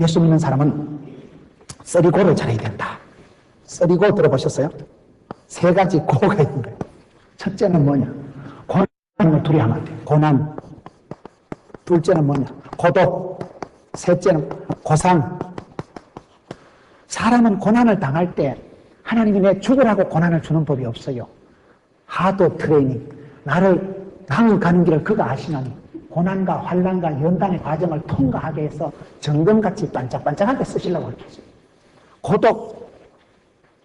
예수 믿는 사람은 쓰리고를 잘해야 된다. 쓰리고 들어보셨어요? 세 가지 고가 있는 거예요. 첫째는 뭐냐? 고난을 둘이 하면 안 돼요. 고난. 둘째는 뭐냐? 고독. 셋째는 고상. 사람은 고난을 당할 때 하나님이 내 죽으라고 고난을 주는 법이 없어요. 하도 트레이닝. 나는 가는 길을 그가 아시나니 고난과 환난과 연단의 과정을 통과하게 해서 정금같이 반짝반짝하게 쓰시려고 하셨어요.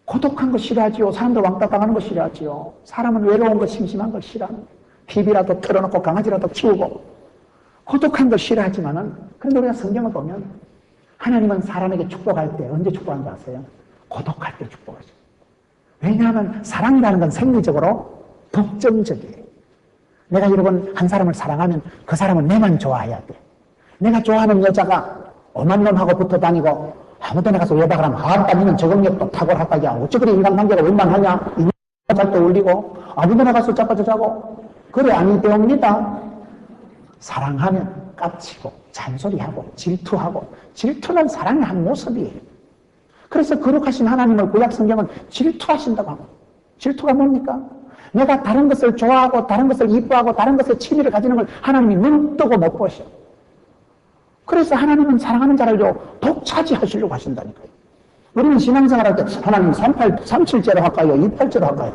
고독한 거 싫어하지요. 사람들 왕따 당하는 거 싫어하지요. 사람은 외로운 거 심심한 걸 싫어하는, TV라도 틀어놓고 강아지라도 키우고 고독한 걸 싫어하지만은, 그런데 우리가 성경을 보면 하나님은 사람에게 축복할 때 언제 축복하는 줄 아세요? 고독할 때 축복하죠. 왜냐하면 사랑이라는 건 생리적으로 독점적이에요. 내가 여러분 한 사람을 사랑하면 그 사람은 내만 좋아해야 돼. 내가 좋아하는 여자가 엄한 놈하고 붙어 다니고 아무데나 가서 외박을 하면 아따 니는 적응력도 탁월하다. 야 어찌 그리 인간관계가 원만하냐. 잘도 울리고 아무데나 가서 자빠져 자고. 그래 아니 되옵니다. 사랑하면 깝치고 잔소리하고 질투하고, 질투는 사랑의 한 모습이에요. 그래서 거룩하신 하나님을 구약 성경은 질투하신다고 합니다. 질투가 뭡니까? 내가 다른 것을 좋아하고 다른 것을 이뻐하고 다른 것에 취미를 가지는 걸 하나님이 눈 뜨고 못 보셔. 그래서 하나님은 사랑하는 자를 독차지하시려고 하신다니까요. 우리는 신앙생활할 때 하나님 37제로 할까요? 28제로 할까요?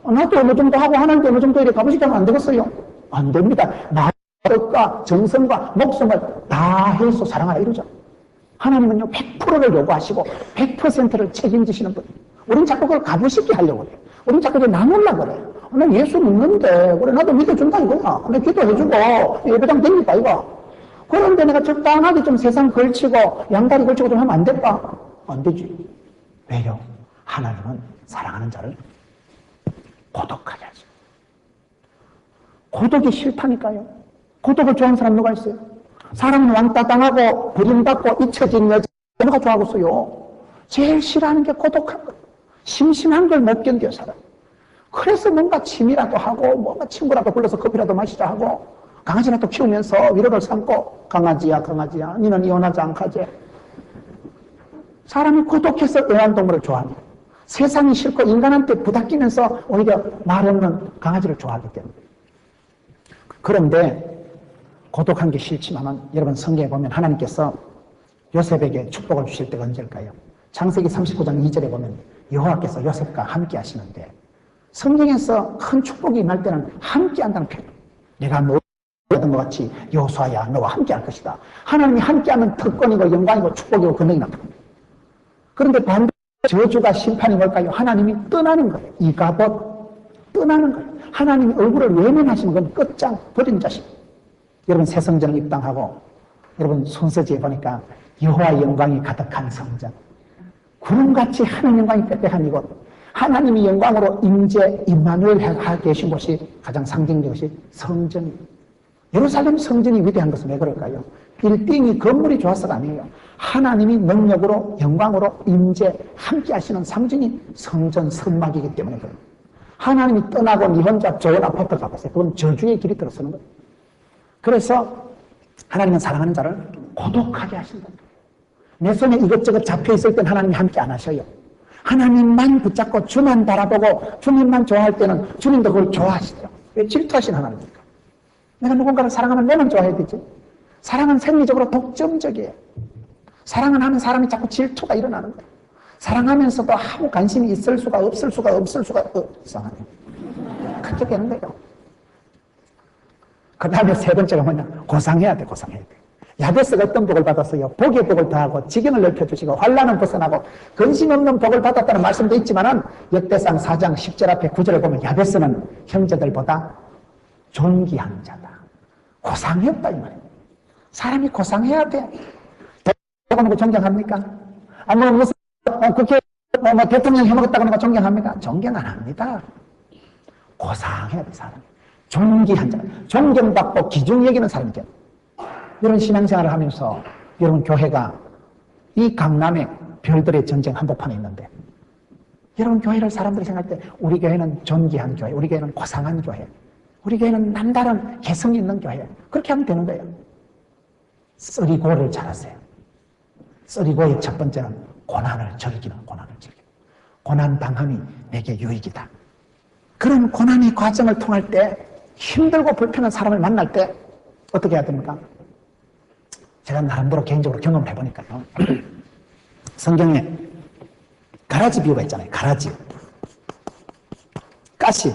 나도 어느 정도 하고 하나님도 어느 정도 이렇게 가보시게 하면 안 되겠어요? 안 됩니다. 마음과 정성과 목숨을 다 해서 사랑하라 이러죠. 하나님은요 100%를 요구하시고 100%를 책임지시는 분이에요. 우리는 자꾸 그걸 가부쉽게 하려고 해요. 우리는 자꾸 나누려고 그래요. 나 예수 믿는데 그래 나도 믿어준다 이거야. 내 기도해주고 예배당 됩니까 이거. 그런데 내가 적당하게 좀 세상 걸치고 양다리 걸치고 좀 하면 안 될까? 안 되지. 왜요? 하나님은 사랑하는 자를 고독하게 하죠. 고독이 싫다니까요. 고독을 좋아하는 사람 누가 있어요? 사람은 왕따 당하고 버림받고 잊혀진 여자 누가 좋아하겠어요? 제일 싫어하는 게 고독한 거. 심심한 걸 못 견뎌요 사람. 그래서 뭔가 취미라도 하고 뭔가 친구라도 불러서 커피라도 마시자 하고 강아지라도 키우면서 위로를 삼고 강아지야 니는 이혼하지 않가지. 사람이 고독해서 애완동물을 좋아합니다. 세상이 싫고 인간한테 부닥기면서 오히려 말 없는 강아지를 좋아하기 때문에. 그런데 고독한 게 싫지만은 여러분 성경에 보면 하나님께서 요셉에게 축복을 주실 때가 언제일까요? 창세기 39장 2절에 보면 여호와께서 요셉과 함께 하시는데, 성경에서 큰 축복이 임할 때는 함께 한다는 표현. 내가 너 하던 것 같이 여호수아야 너와 함께 할 것이다. 하나님이 함께하면 특권이고 영광이고 축복이고 권능이 나타납니다. 그런데 반대 저주가 심판이 뭘까요? 하나님이 떠나는 거예요. 이가봇 떠나는 거예요. 하나님이 얼굴을 외면하시는 건 끝장 버린 자식. 여러분 새 성전을 입당하고 여러분 손서지에 보니까 여호와의 영광이 가득한 성전, 구름같이 하늘 영광이 빽빽한 이곳, 하나님이 영광으로 임재 임마누엘 계신 곳이 가장 상징적인 것이 성전입니다. 예루살렘 성전이 위대한 것은 왜 그럴까요? 빌딩이 건물이 좋아서가 아니에요. 하나님이 능력으로 영광으로 임재 함께 하시는 상징이 성전 성막이기 때문에 그래요. 하나님이 떠나고 니 혼자 좋은 아파트 가보세요. 그건 저주의 길이 들어서는 거예요. 그래서 하나님은 사랑하는 자를 고독하게 하신다. 내 손에 이것저것 잡혀있을 땐 하나님이 함께 안 하셔요. 하나님만 붙잡고 주만 바라보고 주님만 좋아할 때는 주님도 그걸 좋아하시죠. 왜? 질투하신 하나님입니까? 내가 누군가를 사랑하면 내만 좋아해야 되지. 사랑은 생리적으로 독점적이에요. 사랑을 하는 사람이 자꾸 질투가 일어나는 거예요. 사랑하면서도 아무 관심이 있을 수가 없을 수가 이상하네요. 그렇게 되는 거예요. 그 다음에 세 번째가 뭐냐? 고상해야 돼. 야베스가 어떤 복을 받았어요? 복의 복을 더하고 지경을 넓혀주시고 환난은 벗어나고 근심 없는 복을 받았다는 말씀도 있지만은 역대상 4장 10절 앞에 9절을 보면 야베스는 형제들보다 존귀한 자다. 고상했다 이 말이에요. 사람이 고상해야 돼. 대통령 거 존경합니까? 아니 무슨 국회 대통령 해먹었다고 하는 거 존경합니까? 존경 안 합니다. 고상해야 돼 사람이. 존귀한 자, 존경받고 기중 여기는 사람이죠. 이런 신앙생활을 하면서 여러분 교회가 이 강남에 별들의 전쟁 한복판에 있는데 여러분 교회를 사람들이 생각할 때 우리 교회는 존귀한 교회, 우리 교회는 고상한 교회, 우리 교회는 남다른 개성 있는 교회, 그렇게 하면 되는 거예요. 쓰리고를 잘하세요. 쓰리고의 첫 번째는 고난을 즐기는 고난당함이 내게 유익이다. 그런 고난의 과정을 통할 때 힘들고 불편한 사람을 만날 때 어떻게 해야 됩니까? 제가 나름대로 개인적으로 경험을 해보니까요. 성경에 가라지 비유가 있잖아요. 가라지. 가시.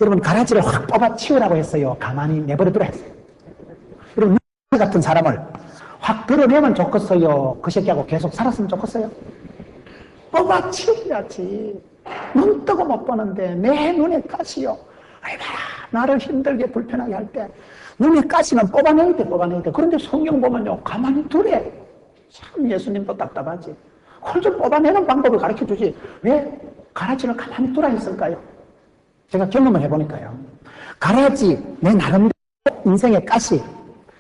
여러분 가라지를 확 뽑아 치우라고 했어요. 가만히 내버려 두라 했어요. 여러분 같은 사람을 확 드러내면 좋겠어요. 그 새끼하고 계속 살았으면 좋겠어요. 뽑아 치워야지. 눈 뜨고 못 보는데 내 눈에 가시요. 아이고 나를 힘들게 불편하게 할 때 눈에 가시는 뽑아내야 돼. 그런데 성경 보면요 가만히 두래. 참 예수님도 답답하지. 그걸 좀 뽑아내는 방법을 가르쳐주지 왜 가라지를 가만히 두라 했을까요? 제가 경험을 해보니까요. 가라지 내 나름대로 인생의 가시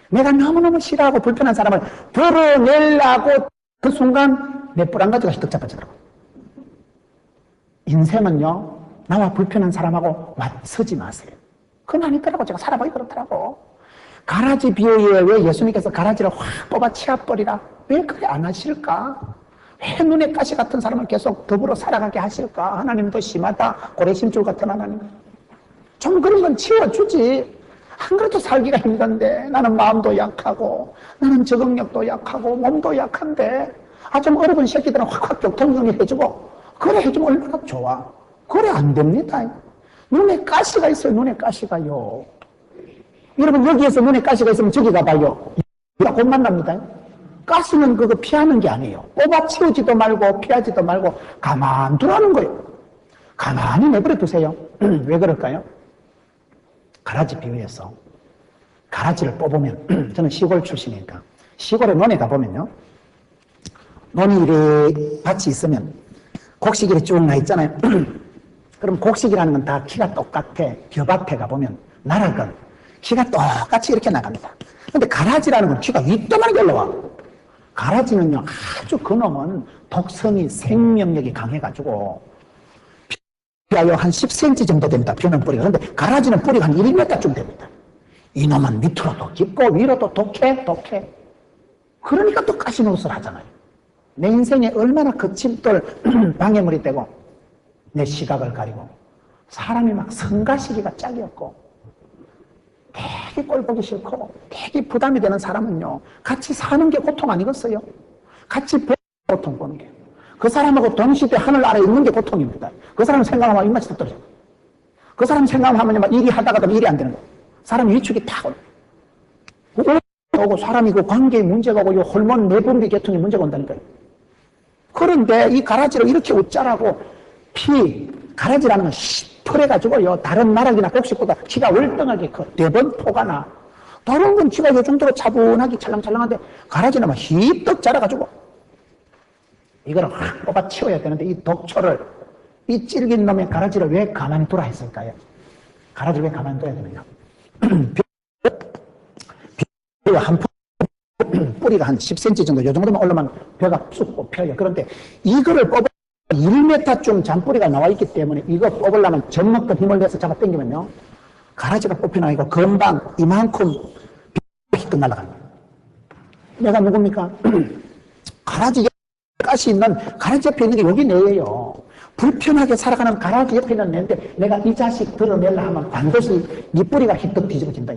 내가 너무너무 싫어하고 불편한 사람을 드러내려고 그 순간 내 뿔 한 가지가 휘떡 잡아지더라고요. 인생은요 나와 불편한 사람하고 맞서지 마세요. 그건 아니더라고. 제가 살아보기 그렇더라고. 가라지 비유에 왜 예수님께서 가라지를 확 뽑아 치워버리라 왜 그래 안 하실까? 왜 눈에 가시 같은 사람을 계속 더불어 살아가게 하실까? 하나님도 심하다. 고래심줄 같은 하나님. 좀 그런 건 치워주지. 안 그래도 살기가 힘든데 나는 마음도 약하고 나는 적응력도 약하고 몸도 약한데 좀 어려운 새끼들은 확확 교통정리 해주고 그래 해주면 얼마나 좋아. 그래 안 됩니다. 눈에 가시가 있어요. 눈에 가시가요. 여러분 여기에서 눈에 가시가 있으면 저기 가봐요. 곧 만납니다. 가시는 그거 피하는 게 아니에요. 뽑아치우지도 말고 피하지도 말고 가만 두라는 거예요. 가만히 내버려 두세요. 왜 그럴까요? 가라지 비유에서 가라지를 뽑으면 저는 시골 출신이니까 시골에 논에 가보면요. 논이 이렇게 밭이 있으면 곡식이 쭉 나 있잖아요. 그럼 곡식이라는 건 다 키가 똑같아. 벼밭에 가보면 나락은 키가 똑같이 이렇게 나갑니다. 근데 가라지라는 건 키가 이따만하게 올라와. 가라지는요 아주 그놈은 독성이 생명력이 강해가지고 뼈요 한 10cm 정도 됩니다. 벼는 뿌리가. 그런데 가라지는 뿌리가 한 1m쯤 됩니다. 이놈은 밑으로도 깊고 위로도 독해. 그러니까 또 가시노릇을 하잖아요. 내 인생에 얼마나 거침돌 방해물이 되고 내 시각을 가리고 사람이 막 성가시기가 짝이었고 되게 꼴 보기 싫고 되게 부담이 되는 사람은요 같이 사는 게 고통 아니겠어요? 같이 고통 보는 게. 그 사람하고 동시대 하늘 아래 있는 게 고통입니다. 그 사람 생각하면 입맛이 뚝 떨어져요. 그 사람 생각하면 막 일이 하다가도 일이 안 되는 거예요. 사람 위축이 탁 오고 사람이 그 관계에 문제가 오고 이 호르몬 내분비 계통에 문제가 온다니까요. 그런데 이 가라지를 이렇게 웃자라고 가라지라는 건 시퍼래가지고요 다른 나락이나 곡식보다 키가 월등하게 커. 대번 포가 나. 다른 건 키가 요 정도로 차분하게 찰랑찰랑한데 가라지는 막 휘떡 자라가지고 이거를 확 뽑아 치워야 되는데 이 독초를 이 찔긴 놈의 가라지를 왜 가만히 두라 했을까요? 가라지를 왜 가만히 둬야 되느냐? 벼가 한 뿌리가 한 10cm 정도 요 정도만 올라만 벼가 쑥 뽑혀요. 그런데 이거를 뽑아 1m쯤 잔뿌리가 나와 있기 때문에 이거 뽑으려면 젖먹던 힘을 내서 잡아 당기면요 가라지가 뽑히나 이거 금방 이만큼 휘떡 날아갑니다. 내가 누굽니까? 가라지 가시 있는 가라지 옆에 있는 게 여기 내예요. 불편하게 살아가는 가라지 옆에 있는 내인데 내가 이 자식 드러내려 하면 반드시 네 뿌리가 휘떡 뒤집어진다.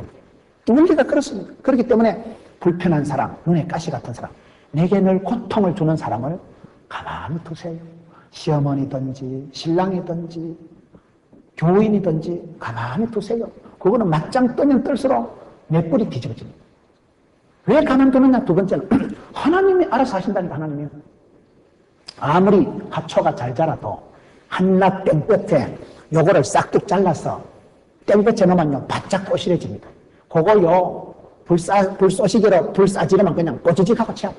원리가 그렇습니다. 그렇기 때문에 불편한 사람, 눈에 가시 같은 사람, 내게 늘 고통을 주는 사람을 가만히 두세요. 시어머니든지 신랑이든지 교인이든지 가만히 두세요. 그거는 맞짱 뜨면 뜰수록 내 뿔이 뒤집어집니다. 왜 가만두느냐? 두 번째는 하나님이 알아서 하신다니까. 하나님이 아무리 화초가 잘 자라도 한낱 땡볕에 요거를 싹둑 잘라서 땡볕에 놓으면요 바짝 꼬실해집니다. 그거요 불 쏘시개로 불 싸지르면 그냥 꼬지직하고 치아요.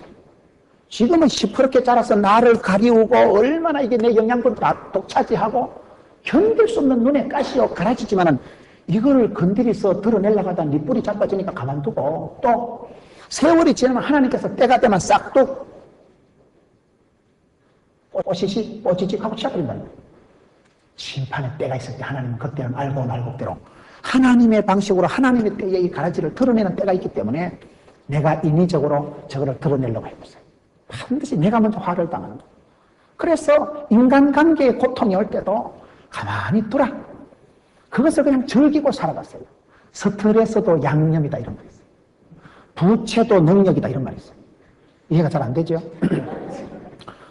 지금은 시퍼렇게 자라서 나를 가리우고 얼마나 이게 내 영양분 다 독차지하고 견딜 수 없는 눈에 가시오 가라지지만은 이거를 건드려서 드러내려고 하다 네 뿔이 자빠지니까 가만두고 또 세월이 지나면 하나님께서 때가 되면 싹둑 꼬지직하고 치아버린다는 거예요. 심판의 때가 있을 때 하나님은 그때는 알고 말고대로 하나님의 방식으로 하나님의 때에 이 가라지를 드러내는 때가 있기 때문에 내가 인위적으로 저거를 드러내려고 해보세요. 반드시 내가 먼저 화를 당하는 거예요. 그래서 인간관계의 고통이 올 때도 가만히 두라. 그것을 그냥 즐기고 살아갔어요. 스트레스도 양념이다 이런 말이 있어요. 부채도 능력이다 이런 말이 있어요. 이해가 잘 안 되죠?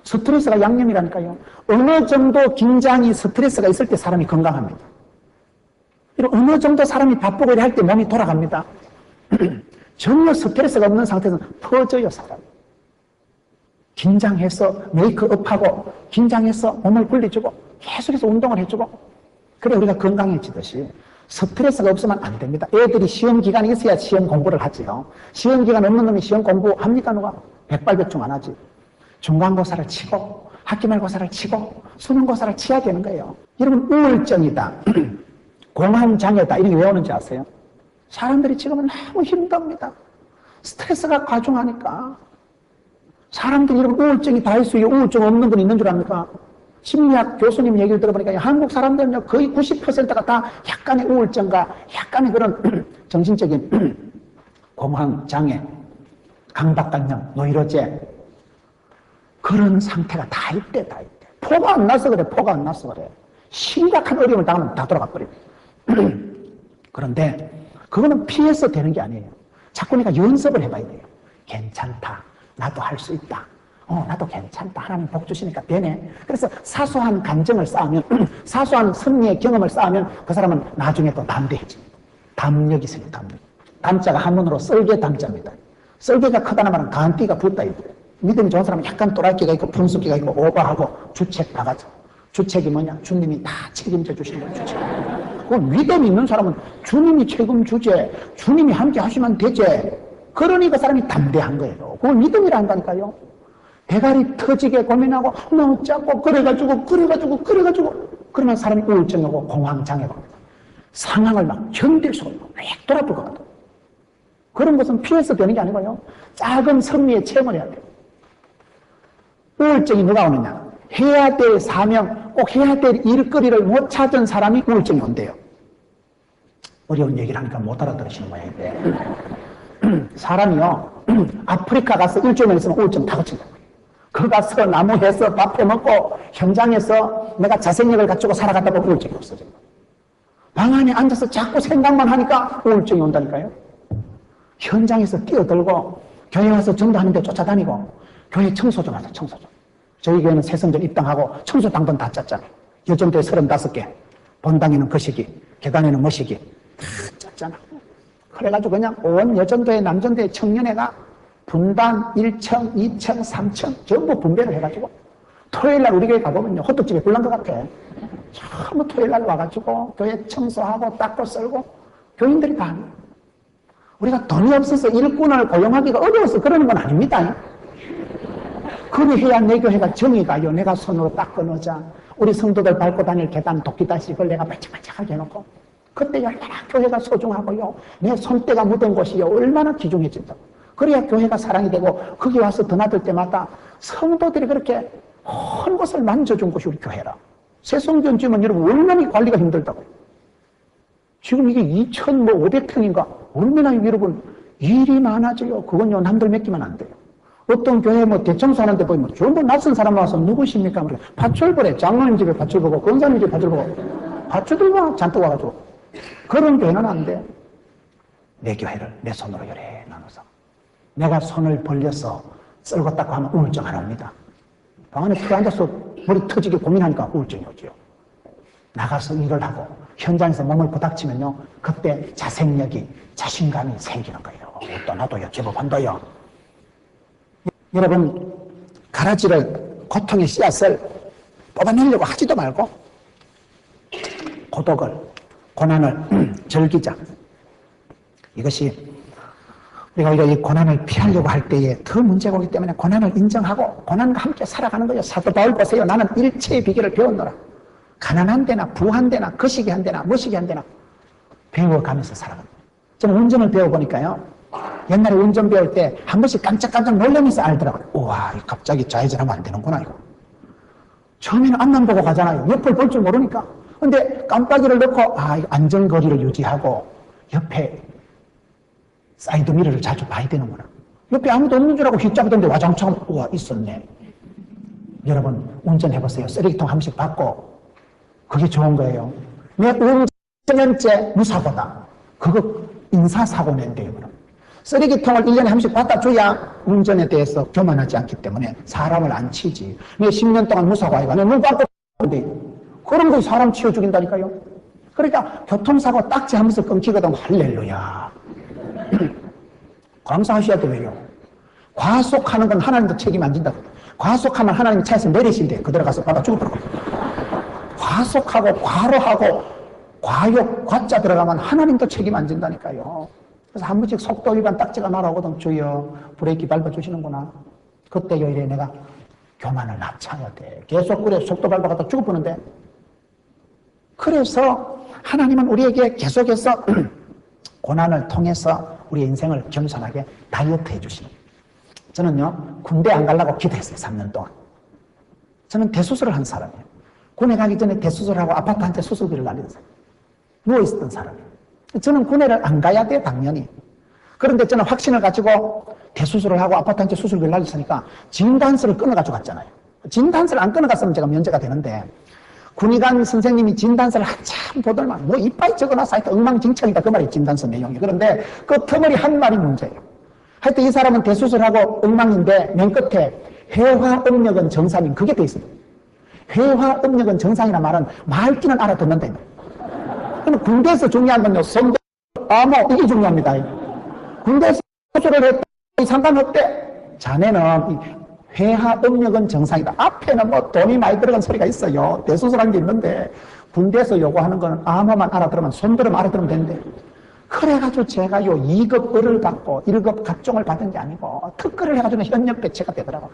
스트레스가 양념이라니까요. 어느 정도 긴장이 스트레스가 있을 때 사람이 건강합니다. 어느 정도 사람이 바쁘고 할 때 몸이 돌아갑니다. 전혀 스트레스가 없는 상태에서는 터져요, 사람이. 긴장해서 메이크업하고 긴장해서 몸을 굴려주고 계속해서 운동을 해주고 그래 우리가 건강해지듯이 스트레스가 없으면 안 됩니다. 애들이 시험 기간이 있어야 시험 공부를 하지요. 시험 기간 없는 놈이 시험 공부합니까 누가? 백발백중 안 하지. 중간고사를 치고 학기말고사를 치고 수능고사를 치야 되는 거예요. 여러분 우울증이다. 공황장애다 이런 게 왜 오는지 아세요? 사람들이 지금은 너무 힘듭니다. 스트레스가 과중하니까. 사람들이 이런 우울증이 다 있어요. 우울증 없는 분 있는 줄 압니까? 심리학 교수님 얘기를 들어보니까 한국 사람들은 거의 90%가 다 약간의 우울증과 약간의 그런 정신적인 공황장애, 강박관념, 노이로제 그런 상태가 다 있대. 포가 안 나서 그래. 포가 안 나서 그래. 심각한 어려움을 당하면 다 돌아가 버려요. 그런데 그거는 피해서 되는 게 아니에요. 자꾸 내가 연습을 해봐야 돼요. 괜찮다. 나도 할 수 있다. 나도 괜찮다. 하나님 복 주시니까 되네. 그래서 사소한 감정을 쌓으면, 사소한 승리의 경험을 쌓으면 그 사람은 나중에 또 담대해집니다. 담력이 생겨요, 담력. 담자가 한문으로 썰개 담자입니다. 썰개가 크다는 말은 간띠가 붙다. 믿음이 좋은 사람은 약간 또라이끼가 있고 분수기가 있고 오버하고 주책 바가지. 주책이 뭐냐? 주님이 다 책임져 주시는 거예요, 주책. 그 믿음이 있는 사람은 주님이 책임주제, 주님이 함께 하시면 되제. 그러니 그 사람이 담대한 거예요. 그걸 믿음이라 한다니까요. 대가리 터지게 고민하고 너무 작고 그래가지고 그러면 사람이 우울증이 오고 공황장애가 옵니다. 상황을 막 견딜 수가 없고 휙 돌아볼 것 같아요. 그런 것은 피해서 되는 게 아니고요. 작은 승리에 체험을 해야 돼요. 우울증이 누가 오느냐? 해야 될 사명, 꼭 해야 될 일거리를 못 찾은 사람이 우울증이 온대요. 어려운 얘기를 하니까 못 알아들으시는 모양인데 사람이요 아프리카 가서 일주일만 있으면 우울증 다 거친다. 거 가서 나무에서 밥 해먹고 현장에서 내가 자생력을 갖추고 살아갔다 보면 우울증이 없어져요. 방 안에 앉아서 자꾸 생각만 하니까 우울증이 온다니까요. 현장에서 뛰어들고 교회 와서 전도하는데 쫓아다니고 교회 청소 좀 하자. 청소 좀. 저희 교회는 새성전 입당하고 청소 당번 다 짰잖아요. 여전도에 35개 본당에는 거시기 계단에는 머시기 다 짰잖아. 그래가지고 그냥 온 여전도의 남전도의 청년회가 분당 1층, 2층, 3층 전부 분배를 해가지고 토요일날 우리 교회 가보면요 호떡집에 굴난 것 같아. 전부 토요일날 와가지고 교회 청소하고 닦고 썰고 교인들이 다 합니다. 우리가 돈이 없어서 일꾼을 고용하기가 어려워서 그러는 건 아닙니다. 그리해야 내 교회가 정이 가요. 내가 손으로 닦아 놓자. 우리 성도들 밟고 다닐 계단 도끼다식을 내가 반짝반짝하게 해놓고 그때 얼마나 교회가 소중하고요. 내 손때가 묻은 곳이요. 얼마나 귀중해진다고. 그래야 교회가 사랑이 되고 거기 와서 드나들 때마다 성도들이 그렇게 큰 곳을 만져준 곳이 우리 교회라. 새성전 지으면 여러분 얼마나 관리가 힘들다고요. 지금 이게 2,500평인가 얼마나 여러분 일이 많아져요. 그건요 남들 맡기면 안 돼요. 어떤 교회 대청소하는데 보면 전부 낯선 사람 와서 누구십니까? 밧줄 보래. 장로님 집에 밧줄 보고 권사님 집에 밧줄 보고 밧줄들만 잔뜩 와가지고 그런 교회는 안 돼. 내 교회를 내 손으로 요래 나눠서 내가 손을 벌려서 썰고 닦고 하면 우울증 안 옵니다. 방 안에 들어앉아서 머리 터지게 고민하니까 우울증이 오죠. 나가서 일을 하고 현장에서 몸을 부닥치면요 그때 자생력이 자신감이 생기는 거예요. 또 나도요 제법 한다요. 여러분 가라지를 고통의 씨앗을 뽑아내려고 하지도 말고 고독을 고난을 즐기자. 이것이 우리가 이 고난을 피하려고 할 때에 더 문제가 오기 때문에 고난을 인정하고 고난과 함께 살아가는 거예요. 사도 바울 보세요. 나는 일체의 비결을 배웠노라. 가난한 데나 부한 데나 거시기 한 데나 머시기 한 데나 배워가면서 살아갑니다. 저는 운전을 배워보니까요. 옛날에 운전 배울 때 한 번씩 깜짝깜짝 놀라면서 알더라고요. 우와, 갑자기 좌회전하면 안 되는구나 이거. 처음에는 앞만 보고 가잖아요. 옆을 볼 줄 모르니까. 근데 깜빡이를 넣고 이거 안전거리를 유지하고 옆에 사이드미러를 자주 봐야 되는구나. 옆에 아무도 없는 줄 알고 휘잡던데 와장창 우와 있었네. 여러분 운전해보세요. 쓰레기통 한 번씩 받고 그게 좋은 거예요. 내 운전연체 무사고다. 그거 인사사고 낸대요. 그럼 쓰레기통을 1년에 한 번씩 받아 줘야 운전에 대해서 교만하지 않기 때문에 사람을 안 치지. 내 10년 동안 무사고 아이가 내 눈 감고 그런 거 사람 치워 죽인다니까요. 그러니까 교통사고 딱지 한 번씩 끊기거든. 할렐루야. 감사하셔야 돼요. 과속하는 건 하나님도 책임 안 진다고. 과속하면 하나님이 차에서 내리신대. 그대로 가서 받아 죽어버리고. 과속하고 과로하고 과욕, 과자 들어가면 하나님도 책임 안 진다니까요. 그래서 한 번씩 속도 위반 딱지가 날아오거든. 주여 브레이크 밟아주시는구나. 그때 요일에 내가 교만을 납치해야 돼. 계속 그래 속도 밟아가다 죽어보는데. 그래서 하나님은 우리에게 계속해서 고난을 통해서 우리의 인생을 겸손하게 다이어트 해주시는. 저는요 군대 안 가려고 기도했어요. 3년 동안. 저는 대수술을 한 사람이에요. 군에 가기 전에 대수술하고 아파트 한 채 수술비를 날렸어요. 누워있었던 사람이에요. 저는 군에를 안 가야 돼 당연히. 그런데 저는 확신을 가지고 대수술을 하고 아파트 한 채 수술비를 날렸으니까 진단서를 끊어가지고 갔잖아요. 진단서를 안 끊어갔으면 제가 면제가 되는데 군의관 선생님이 진단서를 한참 보더만 뭐 이빨 적어놔서 하여튼 엉망진창이다 그 말이 진단서 내용이. 그런데 그 터머리 한 말이 문제예요. 하여튼 이 사람은 대수술하고 엉망인데 맨 끝에 회화음력은 정상인 그게 돼 있어요. 회화음력은 정상이란 말은 말귀는 알아듣는다. 그럼 군대에서 중요한 건요 선거, 암호 이게 중요합니다. 군대에서 수술을 했다 상관없대. 자네는 회화음력은 정상이다. 앞에는 뭐 돈이 많이 들어간 소리가 있어요. 대수술한 게 있는데 군대에서 요구하는 거는 암호만 알아들으면 손들으면 알아들으면 되는데 그래가지고 제가요 2급 을을 받고 1급 각종을 받은 게 아니고 특급을 해가지고 현역 배치가 되더라고요.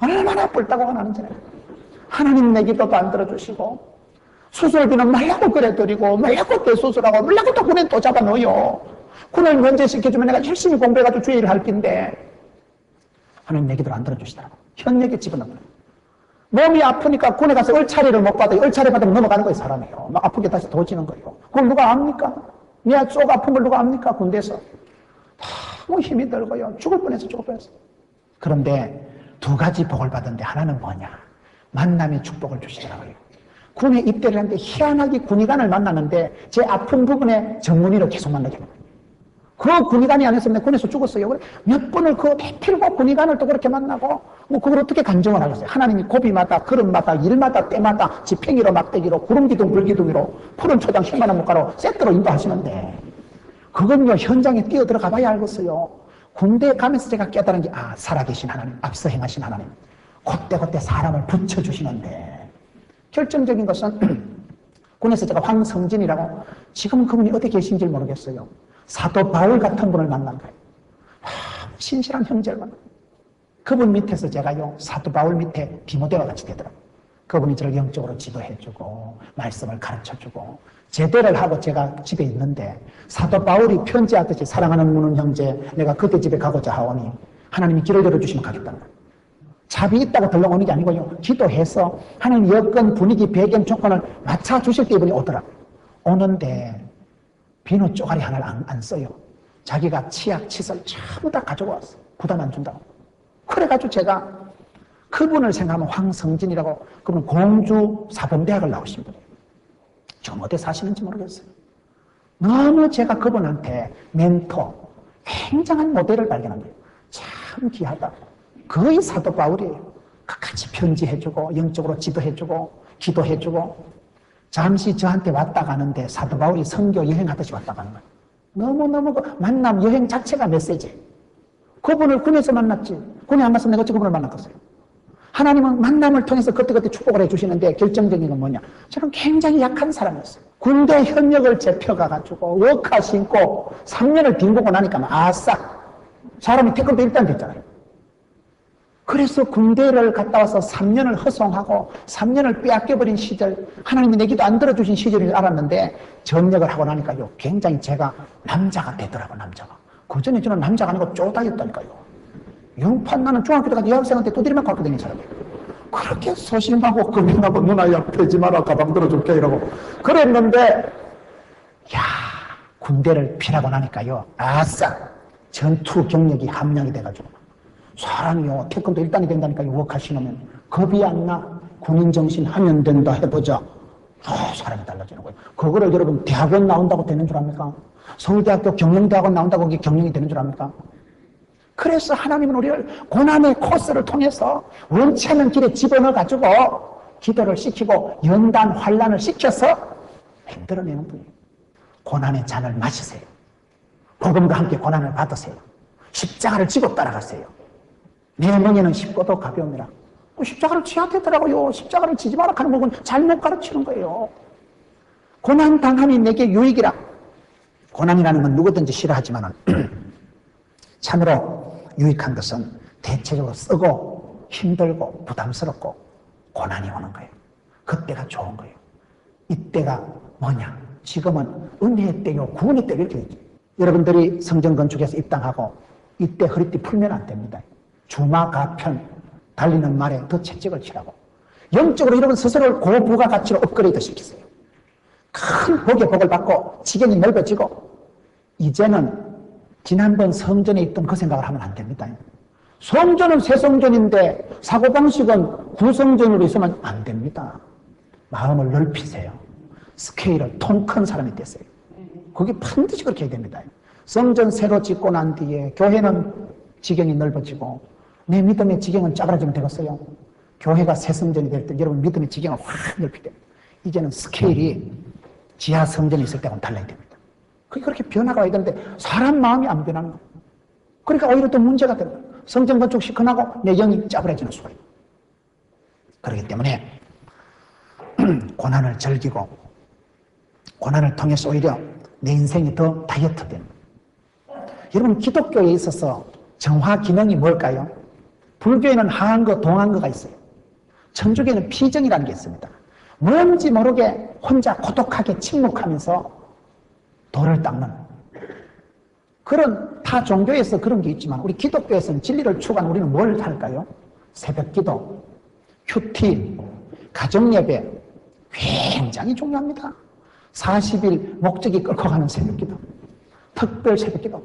얼마나 뿔따고 나는지. 하나님 내 기도도 안 들어주시고 수술비는 말라고 그래드리고 말라고 대수술하고 말라고 또 군에 또 잡아넣어요. 군을 면제시켜주면 내가 열심히 공부해가지고 주의를 할 텐데 하나님 내 기도를 안 들어주시더라고. 현역에 집어넣는 거예요. 몸이 아프니까 군에 가서 얼차례를 못 받아요. 얼차례 받으면 넘어가는 거예요. 사람이요. 막 아프게 다시 도지는 거예요. 그걸 누가 압니까? 내 속 아픈 걸 누가 압니까? 군대에서 너무 힘이 들고요. 죽을 뻔해서 죽을 뻔했어. 그런데 두 가지 복을 받은데 하나는 뭐냐? 만남의 축복을 주시더라고요. 군에 입대를 하는데 희한하게 군의관을 만나는데 제 아픈 부분에 전문의를 계속 만나게 됩니다. 그 군의관이 아니었으면 내가 군에서 죽었어요. 몇 번을 그거 대필고 군의관을 또 그렇게 만나고 뭐 그걸 어떻게 간증을 하겠어요. 하나님이 고비마다 걸음마다 일마다 때마다 지팽이로 막대기로 구름기둥 불기둥이로 푸른 초장 10만원 물가로 세트로 인도하시는데 그건요 현장에 뛰어 들어가 봐야 알겠어요. 군대에 가면서 제가 깨달은 게 살아계신 하나님, 앞서 행하신 하나님 그때그때 사람을 붙여주시는데 결정적인 것은 군에서 제가 황성진이라고 지금은 그분이 어디 계신지 모르겠어요. 사도 바울 같은 분을 만난 거예요. 신실한 형제를 만난 거예요. 그분 밑에서 제가요 사도 바울 밑에 디모데와 같이 되더라고요. 그분이 저를 영적으로 지도해주고 말씀을 가르쳐주고 제대를 하고 제가 집에 있는데 사도 바울이 편지하듯이 사랑하는 무는 형제 내가 그때 집에 가고자 하오니 하나님이 길을 열어주시면 가겠다는 거예요. 잡이 있다고 들러오는 게 아니고요. 기도해서 하나님 여건 분위기 배경 조건을 맞춰주실 때 이분이 오더라고요. 오는데 비누 쪼가리 하나를 안 써요. 자기가 치약, 칫솔 전부 다 가지고 왔어. 부담 안 준다고. 그래가지고 제가 그분을 생각하면 황성진이라고 그분 공주 사범대학을 나오신 분이에요. 지금 어디 사시는지 모르겠어요. 너무 제가 그분한테 멘토, 굉장한 모델을 발견한 거예요. 참 귀하다. 거의 사도 바울이에요. 같이 편지해주고 영적으로 지도해주고 기도해주고 잠시 저한테 왔다 가는데 사도 바울이 선교 여행하듯이 왔다 가는 거예요. 너무너무 그 만남 여행 자체가 메시지. 그분을 군에서 만났지. 군에 안 갔으면 내가 어찌 그분을 만났겠어요. 하나님은 만남을 통해서 그때그때 축복을 해주시는데 결정적인 건 뭐냐. 저는 굉장히 약한 사람이었어요. 군대 현역을 잡혀가가지고 워카 신고 3년을 뒹구고 나니까 아싸 사람이 태권도 1단 됐잖아요. 그래서 군대를 갔다 와서 3년을 허송하고 3년을 빼앗겨버린 시절 하나님이 내 기도 안 들어주신 시절을 알았는데 전역을 하고 나니까요 굉장히 제가 남자가 되더라고. 남자가. 그전에 저는 남자가 아니고 쪼다였다니까요. 영판 나는 중학교 때까지 여학생한테 두드리만 갖고 다니는 사람이에요. 그렇게 소심하고 금인하고 누나야 패지 마라 가방 들어줄게 이러고 그랬는데 야 군대를 피하고 나니까요 아싸 전투 경력이 함량이 돼가지고 사람이요 태권도 1단이 된다니까 유혹하시면 겁이 안 나. 군인 정신 하면 된다 해보자. 사람이 달라지는 거예요. 그거를 여러분 대학원 나온다고 되는 줄 압니까? 서울대학교 경영대학원 나온다고 그게 경영이 되는 줄 압니까? 그래서 하나님은 우리를 고난의 코스를 통해서 원치 않는 길에 집어넣어가지고 기도를 시키고 연단 환란을 시켜서 힘들어내는 분이에요. 고난의 잔을 마시세요. 복음과 함께 고난을 받으세요. 십자가를 지고 따라가세요. 내 멍에는 쉽고도 가벼움이라. 십자가를 지야 되더라고요. 십자가를 지지 마라 하는 부분 잘못 가르치는 거예요. 고난 당함이 내게 유익이라. 고난이라는 건 누구든지 싫어하지만 참으로 유익한 것은 대체적으로 쓰고 힘들고 부담스럽고 고난이 오는 거예요. 그때가 좋은 거예요. 이때가 뭐냐? 지금은 은혜의 때요, 구원의 때 이렇게 있죠. 여러분들이 성전 건축에서 입당하고 이때 허리띠 풀면 안 됩니다. 주마가편 달리는 말에 더 채찍을 치라고. 영적으로 여러분 스스로를 고부가 가치로 업그레이드 시키세요. 큰 복의 복을 받고 지경이 넓어지고 이제는 지난번 성전에 있던 그 생각을 하면 안 됩니다. 성전은 새 성전인데 사고방식은 구성전으로 있으면 안 됩니다. 마음을 넓히세요. 스케일을 통 큰 사람이 됐어요. 그게 반드시 그렇게 해야 됩니다. 성전 새로 짓고 난 뒤에 교회는 지경이 넓어지고 내 믿음의 지경은 짜그라지면 되겠어요. 교회가 새 성전이 될 때 여러분 믿음의 지경을 확 넓히게 됩니다. 이제는 스케일이 지하 성전이 있을 때하고는 달라야 됩니다. 그게 그렇게 변화가 와야 되는데 사람 마음이 안 변하는 거예요. 그러니까 오히려 또 문제가 되는 거예요. 성전 건축 시큰하고 내 영이 짜부러지는 수가 있어요. 그렇기 때문에 고난을 즐기고 고난을 통해서 오히려 내 인생이 더 다이어트 되는 거예요. 여러분 기독교에 있어서 정화 기능이 뭘까요? 불교에는 하한거 동한거가 있어요. 천주교에는 피정이라는 게 있습니다. 뭔지 모르게 혼자 고독하게 침묵하면서 도를 닦는 그런 타 종교에서 그런 게 있지만 우리 기독교에서는 진리를 추구하는 우리는 뭘 할까요? 새벽기도, 큐티, 가정예배 굉장히 중요합니다. 40일 목적이 끌고 가는 새벽기도, 특별 새벽기도.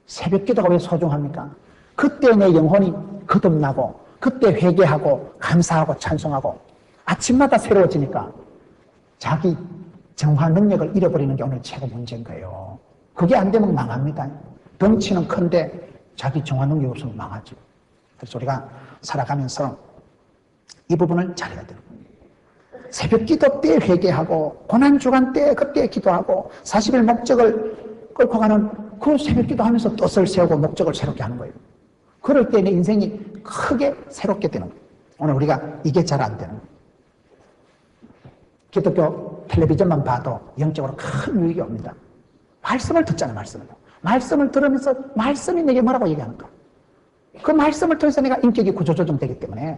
새벽기도가 왜 소중합니까? 그때 내 영혼이 거듭나고 그때 회개하고 감사하고 찬송하고 아침마다 새로워지니까 자기 정화 능력을 잃어버리는 게 오늘 최고 문제인 거예요. 그게 안 되면 망합니다. 덩치는 큰데 자기 정화 능력이 없으면 망하죠. 그래서 우리가 살아가면서 이 부분을 잘해야 돼요. 새벽 기도 때 회개하고 고난주간 때 그때 기도하고 40일 목적을 끌고 가는 그 새벽 기도하면서 뜻을 세우고 목적을 새롭게 하는 거예요. 그럴 때 내 인생이 크게 새롭게 되는 거예요. 오늘 우리가 이게 잘 안 되는 거예요. 기독교 텔레비전만 봐도 영적으로 큰 유익이 옵니다. 말씀을 듣잖아요. 말씀을 들으면서 말씀이 내게 뭐라고 얘기하는가. 그 말씀을 통해서 내가 인격이 구조조정되기 때문에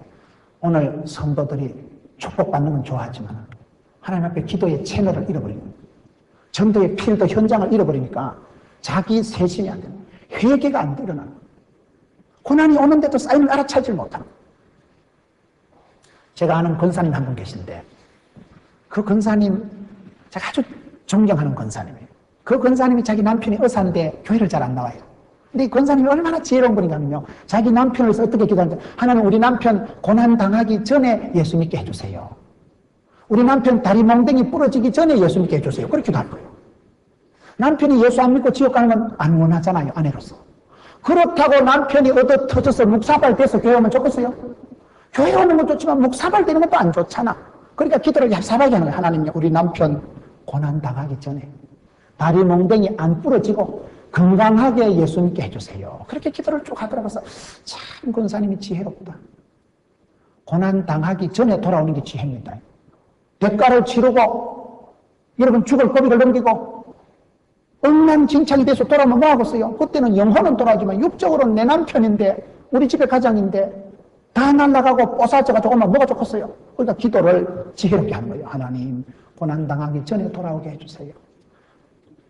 오늘 성도들이 축복받는 건 좋아하지만 하나님 앞에 기도의 채널을 잃어버리는 거예요. 전도의 필드 현장을 잃어버리니까 자기 세심이 안 되는 거예요. 회개가 안 일어나는 거예요. 고난이 오는데도 사인을 알아차지 못하는 거예요. 제가 아는 권사님 한 분 계신데 그 권사님 제가 아주 존경하는 권사님이에요. 그 권사님이 자기 남편이 의사인데 교회를 잘 안 나와요. 근데 이 권사님이 얼마나 지혜로운 분인가면요. 자기 남편을 위해서 어떻게 기도하는지 하나님 우리 남편 고난 당하기 전에 예수 믿게 해주세요. 우리 남편 다리 몽댕이 부러지기 전에 예수 믿게 해주세요. 그렇게 기도할 거예요. 남편이 예수 안 믿고 지옥 가는 건 안 원하잖아요. 아내로서. 그렇다고 남편이 얻어 터져서 묵사발 돼서 교회 오면 좋겠어요? 교회 오는 건 좋지만 묵사발 되는 것도 안 좋잖아. 그러니까 기도를 얄쌍하게 하는 거예요. 하나님 우리 남편 고난 당하기 전에 다리 몽댕이 안 부러지고 건강하게 예수 믿게 해주세요. 그렇게 기도를 쭉 하더라고요. 참 권사님이 지혜롭다. 고난 당하기 전에 돌아오는 게 지혜입니다. 대가를 치르고 여러분 죽을 고비를 넘기고 엉망진창이 돼서 돌아오면 뭐 하겠어요? 그때는 영혼은 돌아오지만 육적으로는 내 남편인데 우리 집의 가장인데 다 날아가고 뽀사져가지고 오면 뭐가 좋겠어요? 그러니까 기도를 지혜롭게 하는 거예요. 하나님 고난 당하기 전에 돌아오게 해주세요.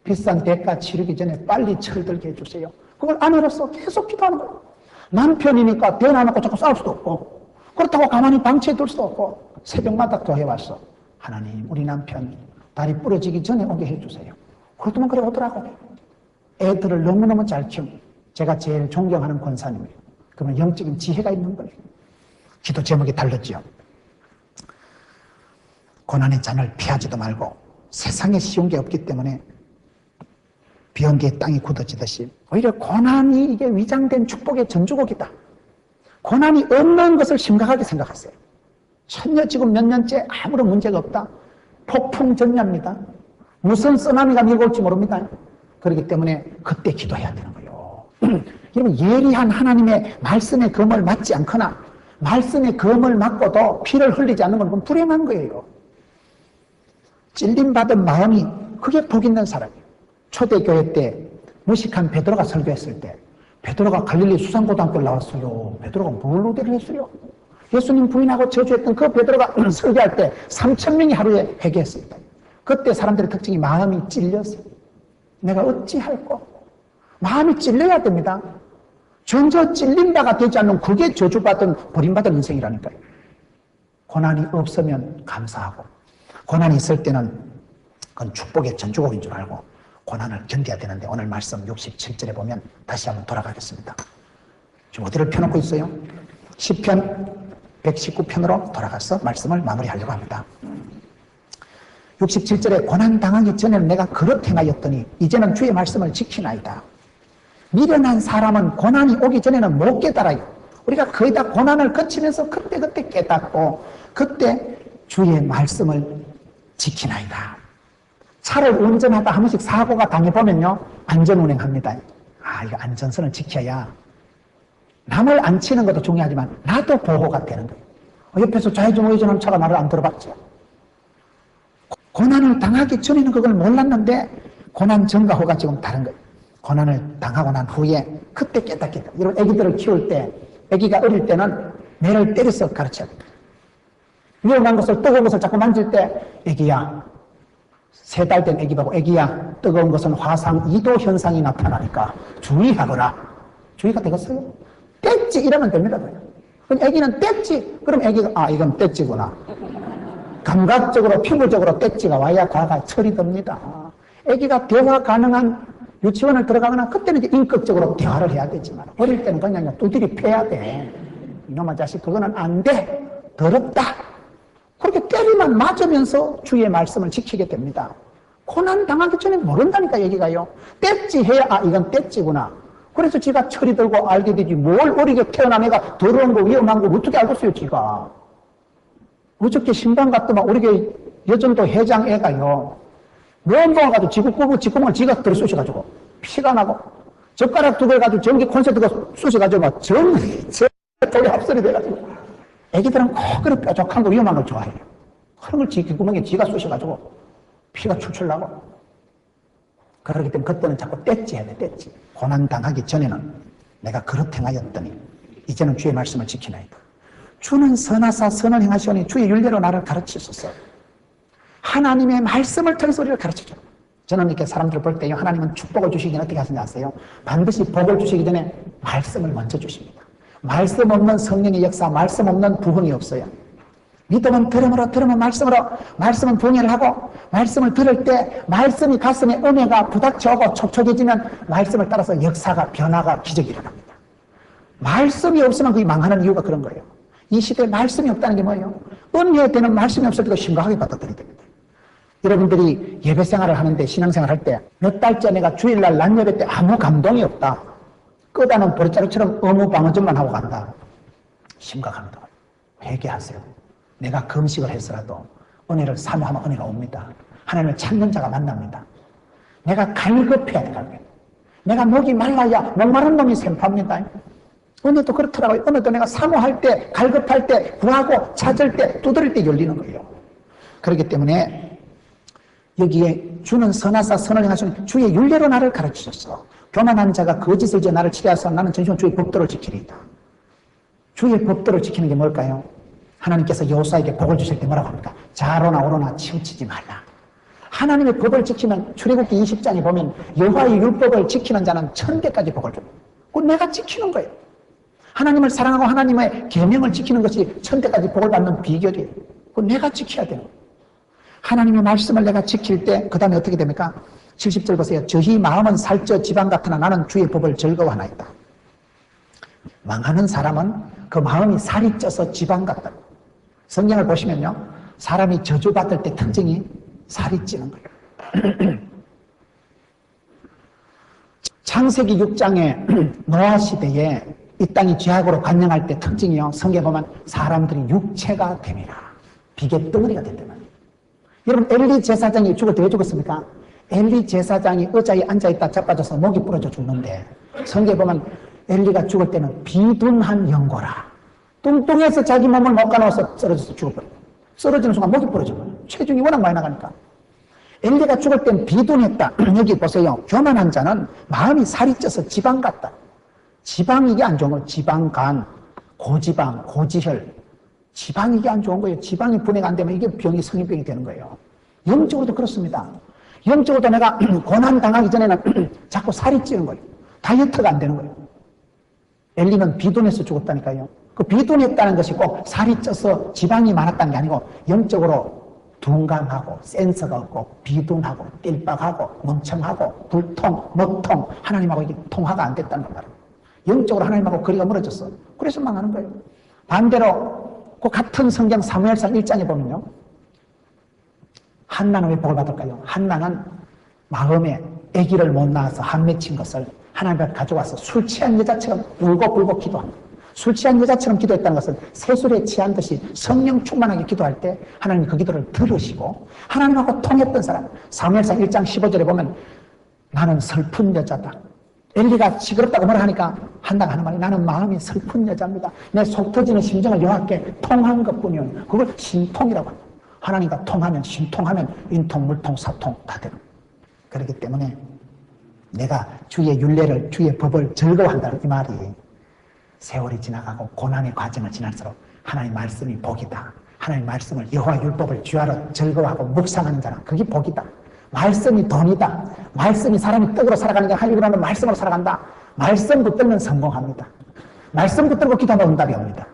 비싼 대가 치르기 전에 빨리 철들게 해주세요. 그걸 아내로서 계속 기도하는 거예요. 남편이니까 대놔놓고 자꾸 싸울 수도 없고 그렇다고 가만히 방치해둘 수도 없고 새벽마다 기도해왔어. 하나님 우리 남편 다리 부러지기 전에 오게 해주세요. 그렇더만 그래 오더라고. 애들을 너무너무 잘 키우고 제가 제일 존경하는 권사님이에요. 그러면 영적인 지혜가 있는 거예요. 기도 제목이 달랐죠. 고난의 잔을 피하지도 말고 세상에 쉬운 게 없기 때문에 비온 뒤에 땅이 굳어지듯이 오히려 고난이 이게 위장된 축복의 전주곡이다. 고난이 없는 것을 심각하게 생각하세요. 전혀 지금 몇 년째 아무런 문제가 없다. 폭풍전야입니다. 무슨 쓰나미가 밀고 올지 모릅니다. 그렇기 때문에 그때 기도해야 되는 거예요. 여러분, 예리한 하나님의 말씀의 검을 맞지 않거나 말씀의 검을 맞고도 피를 흘리지 않는 건 불행한 거예요. 찔림받은 마음이 그게 복 있는 사람이에요. 초대교회 때 무식한 베드로가 설교했을 때 베드로가 갈릴리 수산고등학교를 나왔어요. 베드로가 뭘 노대를 했어요? 예수님 부인하고 저주했던 그 베드로가 설교할 때 3,000명이 하루에 회개했습니다. 그때 사람들의 특징이 마음이 찔렸어요. 내가 어찌할꼬? 마음이 찔려야 됩니다. 전혀 찔린 바가 되지 않는 그게 저주받은 버림받은 인생이라니까요. 고난이 없으면 감사하고 고난이 있을 때는 그건 축복의 전주곡인 줄 알고 고난을 견뎌야 되는데 오늘 말씀 67절에 보면 다시 한번 돌아가겠습니다. 지금 어디를 펴놓고 있어요? 시편 119편으로 돌아가서 말씀을 마무리하려고 합니다. 67절에 고난당하기 전에는 내가 그릇 행하였더니 이제는 주의 말씀을 지키나이다. 미련한 사람은 고난이 오기 전에는 못 깨달아요. 우리가 거의 다 고난을 거치면서 그때 깨닫고 그때 주의 말씀을 지키나이다. 차를 운전하다 한 번씩 사고가 당해보면요 안전운행합니다. 이거 안전선을 지켜야 남을 안 치는 것도 중요하지만 나도 보호가 되는 거예요. 옆에서 좌회전 우회전하는 차가 나를 안 들어봤죠. 고난을 당하기 전에는 그걸 몰랐는데 고난 전과 후가 지금 다른 거예요. 고난을 당하고 난 후에 그때 깨닫겠다. 여러분 애기들을 키울 때 애기가 어릴 때는 매를 때려서 가르쳐야 됩니다. 위험한 것을 뜨거운 것을 자꾸 만질 때 애기야 3달 된 애기 보고 애기야 뜨거운 것은 화상 2도 현상이 나타나니까 주의하거라. 주의가 되겠어요? 뗐지 이러면 됩니다. 그럼 애기는 뗐지 그럼 애기가 이건 뗐지구나. 감각적으로 피부적으로 뗐지가 와야 과가 처리됩니다. 애기가 대화 가능한 유치원을 들어가거나 그때는 이제 인격적으로 대화를 해야 되지만 어릴 때는 그냥 두드리 패야 돼. 이놈의 자식 그거는 안 돼. 더럽다. 그렇게 때리만 맞으면서 주의 말씀을 지키게 됩니다. 고난 당하기 전에 모른다니까 얘기가요. 뗐지 해야 이건 뗐지구나. 그래서 지가 철이 들고 알게 되지 뭘 어리게 태어난 애가 더러운 거 위험한 거 어떻게 알겠어요 지가. 어저께 신방 갔더만 우리 교회 여전도 회장 애가요. 면봉을 가지고 지구구멍을 지가 들어 쑤셔가지고 피가 나고 젓가락 2개 가지고 전기 콘센트가 쑤셔가지고 막 돌이 합설이 돼가지고 애기들은 꼭 그런 뾰족한 거 위험한 걸 좋아해요. 그런 걸 지구구멍에 지가 쑤셔가지고 피가 출출 나고 그렇기 때문에 그때는 자꾸 뗐지 해야 돼. 뗐지. 고난당하기 전에는 내가 그렇게 행하였더니 이제는 주의 말씀을 지키나이다. 주는 선하사 선을 행하시오니 주의 율례로 나를 가르치소서. 하나님의 말씀을 통해서 우리를 가르쳐줘요. 저는 이렇게 사람들을 볼 때요 하나님은 축복을 주시긴 어떻게 하시냐 아세요? 반드시 복을 주시기 전에 말씀을 먼저 주십니다. 말씀 없는 성령의 역사, 말씀 없는 부흥이 없어요. 믿음은 들음으로, 들으면 말씀으로, 말씀은 부흥을 하고 말씀을 들을 때 말씀이 가슴에 은혜가 부닥쳐오고 촉촉해지면 말씀을 따라서 역사가, 변화가, 기적이 일어납니다. 말씀이 없으면 그게 망하는 이유가 그런 거예요. 이 시대에 말씀이 없다는 게 뭐예요? 은혜되는 말씀이 없을 때도 심각하게 받아들여야 됩니다. 여러분들이 예배 생활을 하는데 신앙생활 할 때 몇 달째 내가 주일날 낮예배 때 아무 감동이 없다. 끄다는 보리자루처럼 어무방어전만 하고 간다. 심각합니다. 회개하세요. 내가 금식을 했어라도 은혜를 사모하면 은혜가 옵니다. 하나님을 찾는 자가 만납니다. 내가 갈급해야 돼. 갈급. 내가 목이 말라야 목마른 놈이 샘팝니다. 은혜도 그렇더라고요. 은혜도 내가 사모할 때, 갈급할 때, 구하고 찾을 때, 두드릴 때 열리는 거예요. 그렇기 때문에 여기에 주는 선하사 선을 행하시는 주의 율례로 나를 가르치셨어. 교만한 자가 거짓을 지어 나를 치려하사 나는 전심으로 주의 법도를 지키리이다. 주의 법도를 지키는 게 뭘까요? 하나님께서 여호수아에게 복을 주실 때 뭐라고 합니까? 좌로나 우로나 치우치지 말라. 하나님의 법을 지키면 출애굽기 20장에 보면 여호와의 율법을 지키는 자는 1000개까지 복을 줍니다. 그건 내가 지키는 거예요. 하나님을 사랑하고 하나님의 계명을 지키는 것이 1000개까지 복을 받는 비결이에요. 그건 내가 지켜야 돼요. 하나님의 말씀을 내가 지킬 때 그 다음에 어떻게 됩니까? 70절 보세요. 저희 마음은 살쪄 지방 같으나 나는 주의 법을 즐거워하나이다. 망하는 사람은 그 마음이 살이 쪄서 지방 같다. 성경을 보시면요, 사람이 저주받을 때 특징이 살이 찌는 거예요. 창세기 6장에 노아 시대에 이 땅이 죄악으로 관영할 때 특징이요, 성경에 보면 사람들이 육체가 됨이라, 비계 덩어리가 됐단 말이에요. 여러분, 엘리 제사장이 죽을 때 왜 죽었습니까? 엘리 제사장이 의자에 앉아있다 자빠져서 목이 부러져 죽는데, 성경에 보면 엘리가 죽을 때는 비둔한 영고라, 뚱뚱해서 자기 몸을 못 가누어서 쓰러져서 죽어버려요. 쓰러지는 순간 목이 부러져버려요. 체중이 워낙 많이 나가니까. 엘리가 죽을 땐 비둔했다. 여기 보세요. 교만한 자는 마음이 살이 쪄서 지방 같다. 지방, 이게 안 좋은 거예요. 지방, 간, 고지방, 고지혈. 지방, 이게 안 좋은 거예요. 지방이 분해가 안 되면 이게 병이 성인병이 되는 거예요. 영적으로도 그렇습니다. 영적으로도 내가 고난 당하기 전에는 자꾸 살이 찌는 거예요. 다이어트가 안 되는 거예요. 엘리는 비둔해서 죽었다니까요. 그 비둔했다는 것이 꼭 살이 쪄서 지방이 많았다는 게 아니고, 영적으로 둔감하고 센서가 없고 비둔하고 띨빡하고 멍청하고 불통, 먹통, 하나님하고 이게 통화가 안 됐다는 말이에요. 영적으로 하나님하고 거리가 멀어졌어. 그래서 망하는 거예요. 반대로 그 같은 성경 사무엘상 1장에 보면요, 한나는 왜 복을 받을까요? 한나는 마음에 아기를 못 낳아서 한 맺힌 것을 하나님 앞에 가져와서 술 취한 여자처럼 울고 기도합니다. 술 취한 여자처럼 기도했다는 것은 새술에 취한 듯이 성령 충만하게 기도할 때 하나님이 그 기도를 들으시고 하나님하고 통했던 사람, 사무엘상 1장 15절에 보면 나는 슬픈 여자다. 엘리가 시끄럽다고 뭐라 하니까 한다고 하는 말이, 나는 마음이 슬픈 여자입니다. 내 속 터지는 심정을 여호와께 통한 것뿐이요, 그걸 신통이라고 합니다. 하나님과 통하면, 신통하면 인통, 물통, 사통 다 되는 거예요. 그렇기 때문에 내가 주의 율례를, 주의 법을 즐거워한다는 이 말이, 세월이 지나가고 고난의 과정을 지날수록 하나님 말씀이 복이다. 하나님 말씀을, 여호와 율법을 주야로 즐거워하고 묵상하는 자는 그게 복이다. 말씀이 돈이다. 말씀이 사람이 떡으로 살아가는 게 하나님으로는 말씀으로 살아간다. 말씀 붙들면 성공합니다. 말씀 붙들고 기도하면 응답이 옵니다.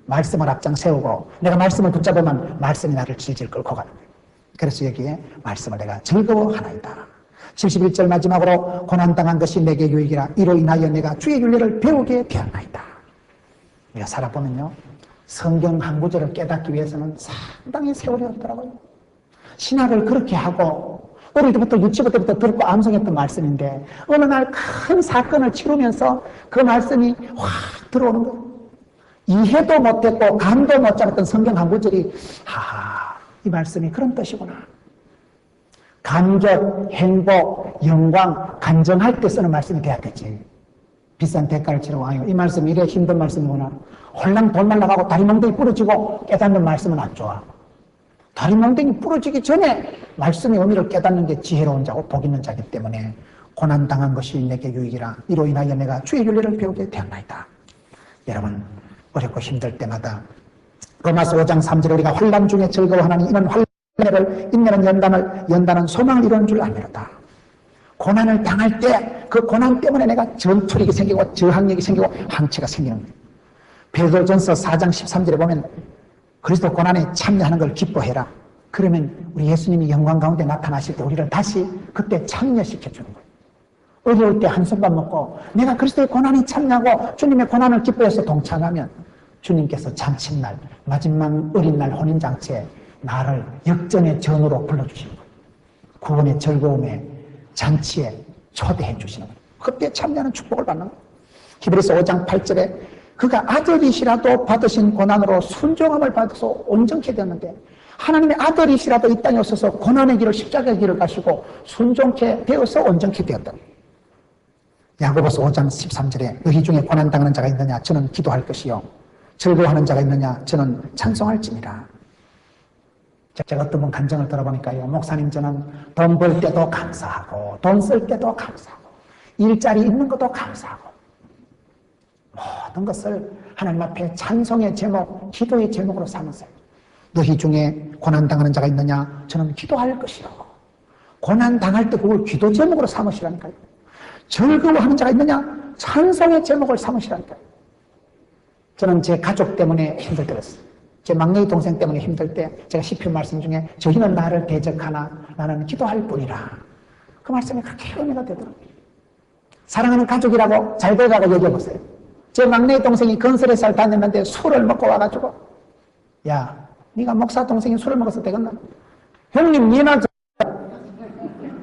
말씀을 앞장 세우고 내가 말씀을 붙잡으면 말씀이 나를 질질 끌고 가는 거예요. 그래서 여기에 말씀을 내가 즐거워하나이다. 71절 마지막으로 고난당한 것이 내게 유익이라, 이로 인하여 내가 주의 윤례를 배우게 되었나이다. 우리가 살아보면요, 성경 한 구절을 깨닫기 위해서는 상당히 세월이 없더라고요. 신학을 그렇게 하고 어릴 때부터 유치부 때부터 듣고 암송했던 말씀인데 어느 날 큰 사건을 치르면서 그 말씀이 확 들어오는 거예요. 이해도 못했고 감도 못 잡았던 성경 한 구절이, 이 말씀이 그런 뜻이구나. 감격, 행복, 영광, 간정할 때 쓰는 말씀이 돼야겠지. 비싼 대가를 치르고, 이 말씀이 이래 힘든 말씀이구나. 홀랑 돈 날라가고 다리 몽둥이 부러지고 깨닫는 말씀은 안 좋아. 다리 몽둥이 부러지기 전에 말씀의 의미를 깨닫는 게 지혜로운 자고 복 있는 자이기 때문에 고난당한 것이 내게 유익이라, 이로 인하여 내가 주의 윤례를 배우게 되었나이다. 여러분, 어렵고 힘들 때마다 로마서 5장 3절에 우리가 환난 중에 즐거워하나니 이는 환난을 인내는 연단은 소망을 이루는 줄 알미로다. 고난을 당할 때 그 고난 때문에 내가 전투력이 생기고 저항력이 생기고 항체가 생기는 거예요. 베드로전서 4장 13절에 보면 그리스도 고난에 참여하는 걸 기뻐해라. 그러면 우리 예수님이 영광 가운데 나타나실 때 우리를 다시 그때 참여시켜주는 거예요. 어려울 때 한숨밥 먹고 내가 그리스도의 고난에 참여하고 주님의 고난을 기뻐해서 동참하면 주님께서 잔칫날, 마지막 어린 날 혼인잔치에 나를 역전의 전으로 불러주시는 거예요. 구원의 즐거움에 잔치에 초대해 주시는 거예요. 그때 참여하는 축복을 받는 거예요. 히브리서 5장 8절에 그가 아들이시라도 받으신 고난으로 순종함을 받아서 온전케 되었는데 하나님의 아들이시라도 이 땅에 오셔서 고난의 길을, 십자가의 길을 가시고 순종케 되어서 온전케 되었다. 야고보서 5장 13절에 너희 중에 고난당하는 자가 있느냐? 저는 기도할 것이요 즐거워하는 자가 있느냐? 저는 찬송할지니라. 제가 어떤 분 간증을 들어보니까요, 목사님 저는 돈 벌 때도 감사하고 돈 쓸 때도 감사하고 일자리 있는 것도 감사하고 모든 것을 하나님 앞에 찬송의 제목, 기도의 제목으로 삼으세요. 너희 중에 고난당하는 자가 있느냐? 저는 기도할 것이요. 고난당할 때 그걸 기도 제목으로 삼으시라니까요. 즐거워하는 자가 있느냐? 찬송의 제목을 삼으시라니까요. 저는 제 가족 때문에 힘들 때였어요. 제 막내 동생 때문에 힘들 때 제가 시편 말씀 중에 저희는 나를 대적하나 나는 기도할 뿐이라. 그 말씀이 그렇게 은혜가 되더라고요. 사랑하는 가족이라고 잘 돼가고 얘기해보세요. 제 막내 동생이 건설회사를 다녔는데 술을 먹고 와가지고 야, 네가 목사 동생이 술을 먹어서 되겠나? 형님, 니나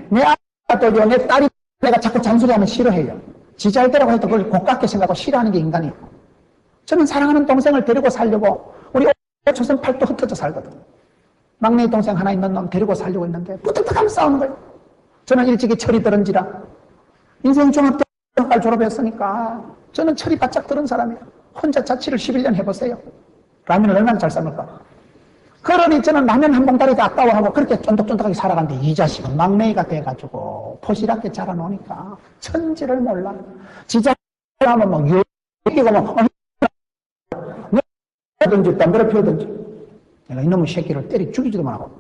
내 아들도 내 딸이 내가 자꾸 잔소리하면 싫어해요. 지 잘 되라고 해도 그걸 고깝게 생각하고 싫어하는 게 인간이에요. 저는 사랑하는 동생을 데리고 살려고 우리 조선 팔도 흩어져 살거든. 막내 동생 하나 있는 놈 데리고 살려고 했는데 부탁하면 싸우는 거예요. 저는 일찍이 철이 들은지라 인생 종합대학을 졸업했으니까 저는 철이 바짝 들은 사람이에요. 혼자 자취를 11년 해보세요. 라면을 얼마나 잘 삶을까. 그러니 저는 라면 한 봉다리도 아까워하고 그렇게 쫀득쫀득하게 살아갔는데 이 자식은 막내가 돼가지고 포시랗게 자라놓으니까 천지를 몰라. 지자하면 뭐 유기고 뭐 든지 담배를 피우든지 내가 이놈의 새끼를 때려 죽이지도 못하고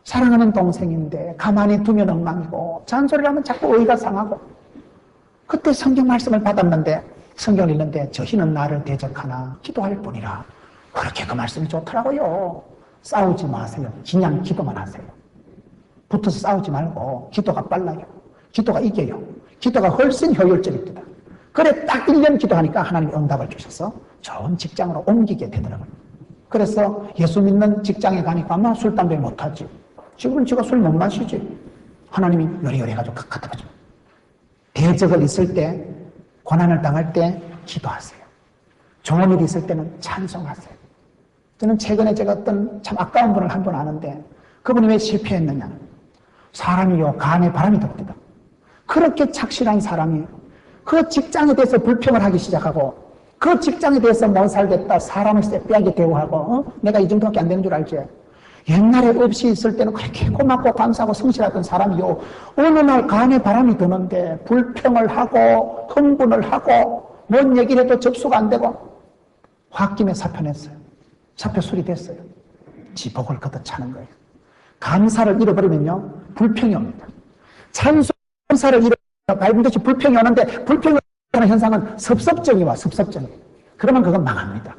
사랑하는 동생인데 가만히 두면 엉망이고 잔소리를 하면 자꾸 의가 상하고 그때 성경 말씀을 받았는데 성경을 읽는데 저희는 나를 대적하나 기도할 뿐이라. 그렇게 그 말씀이 좋더라고요. 싸우지 마세요. 그냥 기도만 하세요. 붙어서 싸우지 말고 기도가 빨라요. 기도가 이겨요. 기도가 훨씬 효율적입니다. 그래 딱 1년 기도하니까 하나님이 응답을 주셔서 좋은 직장으로 옮기게 되더라고요. 그래서 예수 믿는 직장에 가니까 아마 술, 담배 못하지. 지금은 제가 술 못 마시지. 하나님이 요리요리 해가지고 갖다 주죠. 대적을 있을 때, 고난을 당할 때 기도하세요. 좋은 일이 있을 때는 찬송하세요. 저는 최근에 제가 어떤 참 아까운 분을 한 분 아는데 그분이 왜 실패했느냐. 사람이요 간에 바람이 듭니다. 그렇게 착실한 사람이 그 직장에 대해서 불평을 하기 시작하고 그 직장에 대해서 못 살겠다 사람을 쎄빼하게 대우하고 내가 이 정도밖에 안 되는 줄 알지. 옛날에 없이 있을 때는 그렇게 고맙고 감사하고 성실하던 사람이요 어느 날 간에 바람이 드는데 불평을 하고 흥분을 하고 뭔 얘기를 해도 접수가 안 되고 홧김에 사표냈어요. 사표 수리됐어요. 지복을 걷어 차는 거예요. 감사를 잃어버리면요 불평이 옵니다. 찬송사를 잃어버리면 밝은 듯이 불평이 오는데 불평이 오는 현상은 섭섭증이 와. 섭섭증이. 그러면 그건 망합니다.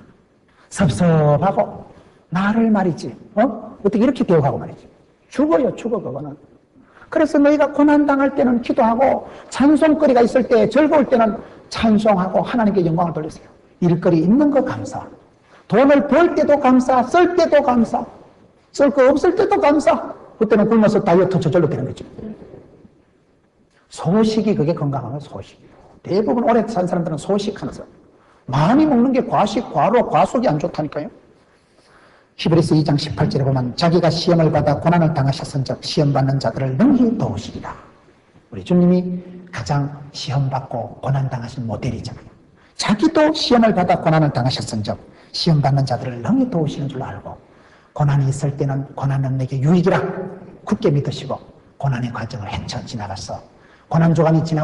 섭섭하고 나를 말이지 어떻게 이렇게 대우하고 말이지. 죽어요. 죽어 그거는. 그래서 너희가 고난당할 때는 기도하고 찬송거리가 있을 때 즐거울 때는 찬송하고 하나님께 영광을 돌리세요. 일거리 있는 거 감사. 돈을 벌 때도 감사, 쓸 때도 감사, 쓸 거 없을 때도 감사. 그때는 굶어서 다이어트 저절로 되는 거죠. 소식이 그게 건강한 거예요. 소식. 대부분 오래 산 사람들은 소식하는 사람. 많이 먹는 게 과식, 과로, 과속이 안 좋다니까요. 히브리서 2장 18절에 보면 자기가 시험을 받아 고난을 당하셨은즉 시험받는 자들을 능히 도우시리라. 우리 주님이 가장 시험받고 고난당하신 모델이잖아요. 자기도 시험을 받아 고난을 당하셨은즉 시험받는 자들을 능히 도우시는 줄 알고 고난이 있을 때는 고난은 내게 유익이라 굳게 믿으시고 고난의 과정을 헤쳐 지나가서 고난 조간이 지나고